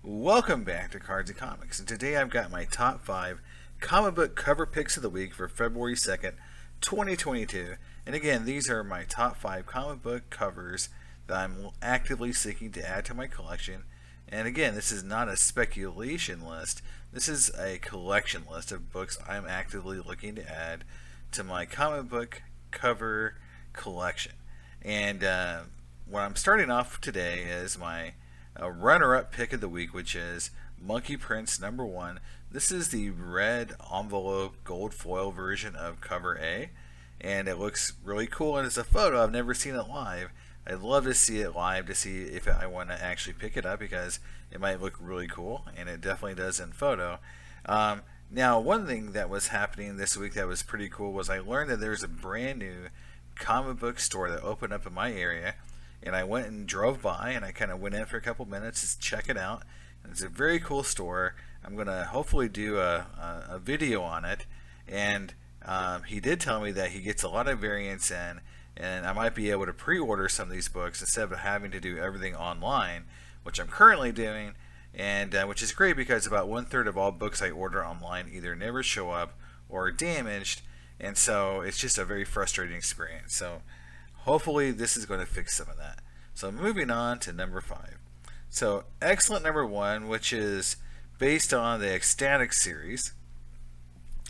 Welcome back to Cards and Comics, and today I've got my top 5 comic book cover picks of the week for February 2nd, 2022. And again, these are my top 5 comic book covers that I'm actively seeking to add to my collection. And again, this is not a speculation list, this is a collection list of books I'm actively looking to add to my comic book cover collection. And what I'm starting off today is my runner-up pick of the week, which is Monkey Prince #1. This is the red envelope gold foil version of cover A, and it looks really cool. And it's a photo. I've never seen it live. I'd love to see it live to see if I want to actually pick it up because it might look really cool, and it definitely does in photo. Now, one thing that was happening this week that was pretty cool was I learned that there's a brand new comic book store that opened up in my area, and I went and drove by and I kind of went in for a couple minutes to check it out. And it's a very cool store. I'm going to hopefully do a video on it, and he did tell me that he gets a lot of variants in, and I might be able to pre-order some of these books instead of having to do everything online, which I'm currently doing, and which is great because about 1/3 of all books I order online either never show up or are damaged, and so it's just a very frustrating experience. So hopefully this is going to fix some of that. So moving on to number 5. So Excellent #1, which is based on the Ecstatic series.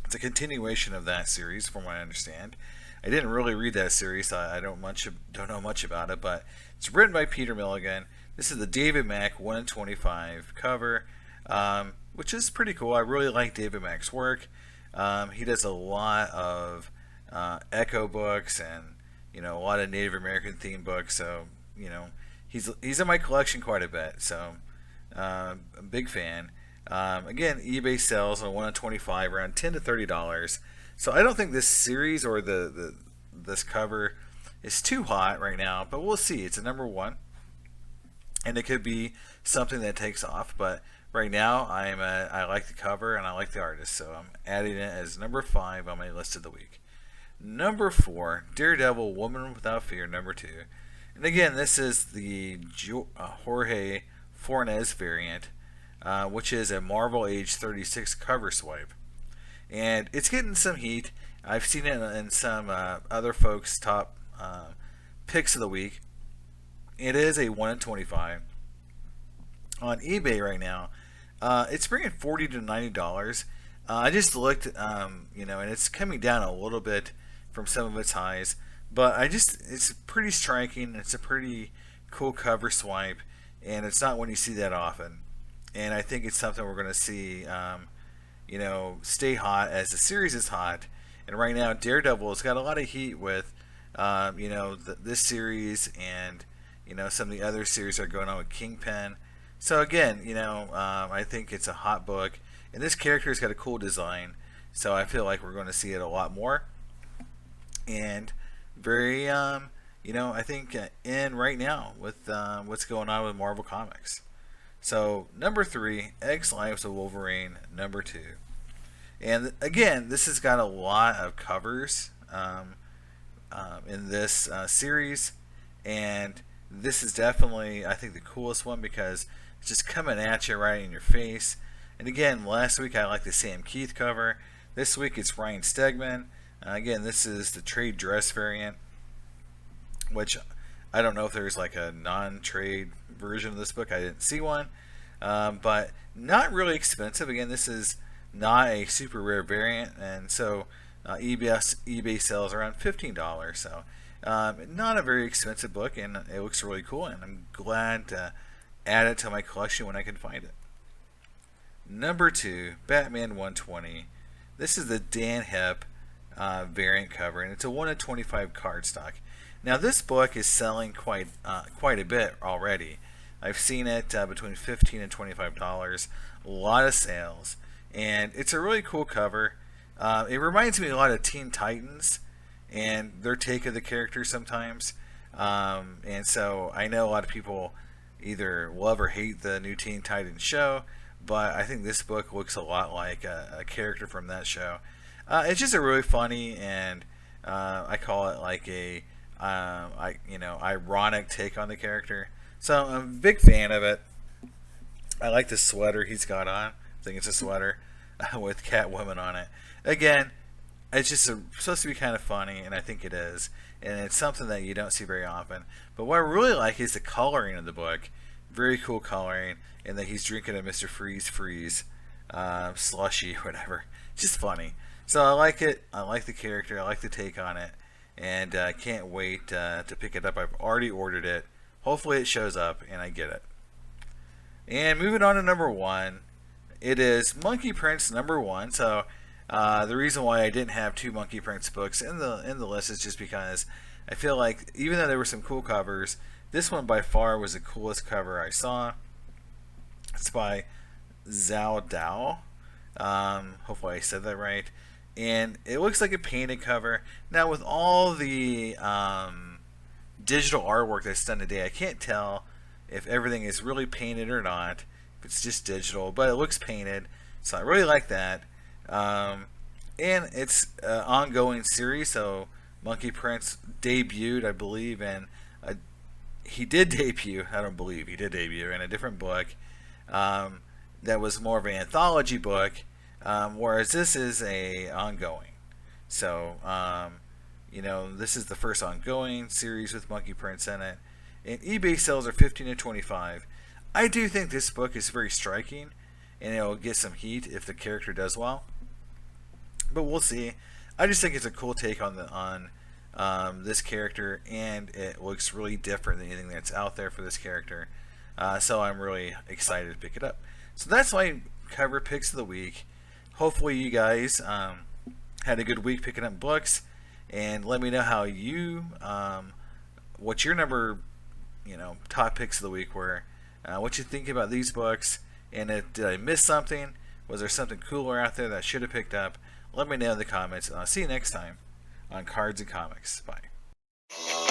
It's a continuation of that series from what I understand. I didn't really read that series, so I don't know much about it, but it's written by Peter Milligan. This is the David Mack 1/25 cover, which is pretty cool. I really like David Mack's work. He does a lot of Echo books and a lot of Native American themed books, so he's in my collection quite a bit, so I'm a big fan. Again, eBay sells on 1/25 around $10 to $30, so I don't think this series or this cover is too hot right now, but we'll see. It's a #1, and it could be something that takes off, but right now I like the cover and I like the artist, so I'm adding it as number 5 on my list of the week. Number 4, Daredevil Woman Without Fear #2. And again, this is the Jorge Fornes variant, which is a Marvel Age 36 cover swipe. And it's getting some heat. I've seen it in some other folks' top picks of the week. It is a 1/25. On eBay right now, it's bringing $40 to $90. I just looked, and it's coming down a little bit from some of its highs, but it's pretty striking. It's a pretty cool cover swipe, and it's not one you see that often. And I think it's something we're going to see, stay hot as the series is hot. And right now, Daredevil has got a lot of heat with, this series and, some of the other series that are going on with Kingpin. So again, I think it's a hot book, and this character's got a cool design. So I feel like we're going to see it a lot more. And very, I think in right now with what's going on with Marvel Comics. So number 3, X Lives of Wolverine #2. And again, this has got a lot of covers in this series, and this is definitely, I think, the coolest one because it's just coming at you right in your face. And again, last week I liked the Sam Keith cover. This week it's Ryan Stegman. Again, this is the trade dress variant, which I don't know if there's like a non-trade version of this book. I didn't see one, but not really expensive. Again, this is not a super rare variant, and so eBay sells around $15. So not a very expensive book, and it looks really cool, and I'm glad to add it to my collection when I can find it. Number 2, Batman 120. This is the Dan Hep variant cover, and it's a 1/25 cardstock. Now this book is selling quite a bit already. I've seen it between $15 and $25. A lot of sales, and it's a really cool cover. It reminds me a lot of Teen Titans and their take of the character sometimes. And so I know a lot of people either love or hate the new Teen Titans show, but I think this book looks a lot like a character from that show. It's just a really funny, and I call it like a ironic take on the character. So I'm a big fan of it. I like the sweater he's got on. I think it's a sweater with Catwoman on it. Again, it's just supposed to be kind of funny, and I think it is. And it's something that you don't see very often. But what I really like is the coloring of the book. Very cool coloring, and that he's drinking a Mr. Freeze slushy or whatever. Just funny. So I like it. I like the character. I like the take on it, and I can't wait to pick it up. I've already ordered it. Hopefully it shows up and I get it. And moving on to number 1, it is Monkey Prince number 1. So the reason why I didn't have 2 Monkey Prince books in the list is just because I feel like even though there were some cool covers, this one by far was the coolest cover I saw. It's by Zhao Dao. Hopefully I said that right. And it looks like a painted cover. Now with all the digital artwork that's done today, I can't tell if everything is really painted or not. If it's just digital, but it looks painted. So I really like that. And it's an ongoing series. So Monkey Prince debuted, I believe, he did debut. I don't believe he did debut in a different book that was more of an anthology book, whereas this is a ongoing. So this is the first ongoing series with Monkey Prince in it. And eBay sales are $15 to $25. I do think this book is very striking, and it'll get some heat if the character does well. But we'll see. I just think it's a cool take on this character, and it looks really different than anything that's out there for this character. So I'm really excited to pick it up. So that's my cover picks of the week. Hopefully you guys had a good week picking up books, and let me know how you what your number top picks of the week were. What you think about these books, and did I miss something? Was there something cooler out there that I should have picked up? Let me know in the comments, and I'll see you next time on Cards and Comics. Bye.